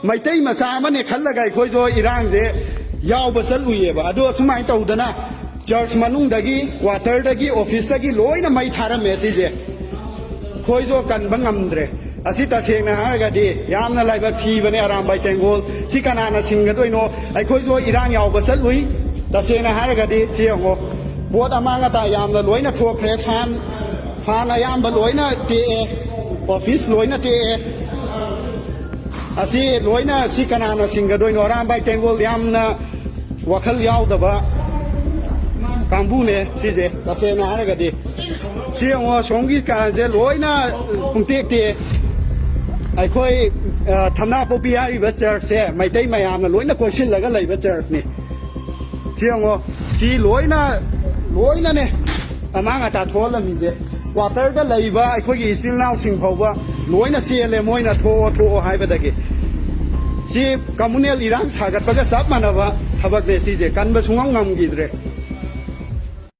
ꯃꯩꯇꯩ ꯃꯆꯥ ꯑꯃꯅꯦ ꯈꯜꯂꯒ ꯑꯩꯈꯣꯏꯁꯨ ꯏꯔꯥꯡꯁꯦ ꯌꯥꯎꯕ ꯆꯠꯂꯨꯏꯌꯦꯕ ꯑꯗꯣ ꯁꯨꯃꯥꯏꯅ ꯇꯧꯗꯅ ꯆꯔꯆ ꯃꯅꯨꯡꯗꯒꯤ ꯀ꯭ꯋꯥꯇꯔꯗꯒꯤ ꯑꯣꯐꯤꯁꯇꯒꯤ ꯂꯣꯏꯅ ꯃꯩ ꯊꯥꯔꯝꯃꯦ ꯁꯤꯁꯦ ꯑꯩꯈꯣꯏꯁꯨ ꯀꯟꯕ ꯉꯝꯗ꯭ꯔꯦ ꯑꯁꯤ ꯇꯁꯦꯡꯅ ꯍꯥꯏꯔꯒꯗꯤ ꯌꯥꯝꯅ ꯂꯥꯏꯕꯛ ꯊꯤꯕꯅꯦ ꯑꯔꯥꯝꯕꯥꯏ ꯇꯦꯡꯒꯣꯜ ꯁꯤ ꯀꯅꯥꯅ ꯁꯤꯟꯒꯗꯣꯏꯅꯣ ꯑꯩꯈꯣꯏꯁꯨ ꯏꯔꯥꯡ ꯌꯥꯎꯕ ꯆꯠꯂꯨꯏ ꯇꯁꯦꯡꯅ ꯍꯥꯏꯔꯒꯗꯤ ꯁꯤ ꯌꯦꯡꯉꯣ ꯄꯣꯠ ꯑꯃꯥꯡ ꯑꯇꯥ ꯌꯥꯝꯅ ꯂꯣꯏꯅ ꯊꯣꯛꯈ꯭ꯔꯦ ꯐꯥꯟ ꯑꯌꯥꯝꯕ ꯂꯣꯏꯅ ꯇꯦꯛꯑꯦ ꯑꯣꯐꯤꯁ ꯂꯣꯏꯅ ꯇꯦꯛꯑꯦ ꯑꯁꯤ ꯂꯣꯏꯅ ꯁꯤ ꯀꯅꯥꯅ ꯁꯤꯟꯒꯗꯣꯏꯅꯣ ꯑꯔꯥꯝꯕꯥꯏ ꯇꯦꯡꯒꯣꯜ ꯌꯥꯝꯅ ꯋꯥꯈꯜ ꯌꯥꯎꯗꯕ ꯀꯥꯡꯕꯨꯅꯦ ꯁꯤꯁꯦ ꯇꯁꯦꯡꯅ ꯍꯥꯏꯔꯒꯗꯤ ꯁꯤ ꯌꯦꯡꯉꯣ ꯁꯣꯝꯒꯤ ꯀꯥꯟꯁꯦ ꯂꯣꯏꯅ ꯄꯨꯡꯇꯦꯛ ꯇꯦꯛꯑꯦ ꯑꯩꯈꯣꯏ ꯊꯝꯅꯥꯄꯣꯛꯄꯤ ꯍꯥꯏꯔꯤꯕ ꯆꯔꯆꯁꯦ ꯃꯩꯇꯩ ꯃꯌꯥꯝꯅ ꯂꯣꯏꯅ ꯀꯣꯏꯁꯤꯜꯂꯒ ꯂꯩꯕ ꯆꯔꯆꯅꯤ ꯁꯤ ꯌꯦꯡꯉꯣ ꯁꯤ ꯂꯣꯏꯅꯅꯦ ꯑꯃꯥꯡ ꯑꯇꯥ ꯊꯣꯛꯍꯜꯂꯝꯃꯤꯁꯦ ꯀ꯭ꯋꯥꯇꯔꯗ ꯂꯩꯕ ꯑꯩꯈꯣꯏꯒꯤ ꯏꯆꯤꯜ ꯏꯅꯥꯎꯁꯤꯡ ꯐꯥꯎꯕ ꯂꯣꯏꯅ ꯆꯦꯜꯂꯦ ꯃꯣꯏꯅ ꯊꯣꯛꯑꯣ ꯍꯥꯏꯕꯗꯒꯤ ꯁꯤ ꯀꯝꯃꯨꯅꯦꯜ ꯏꯔꯥꯡ ꯁꯥꯒꯠꯄꯒ ꯆꯞ ꯃꯥꯟꯅꯕ ꯊꯕꯛꯅꯦ ꯁꯤꯁꯦ ꯀꯟꯕ ꯁꯨꯡꯉꯝ ꯉꯝꯈꯤꯗ꯭ꯔꯦ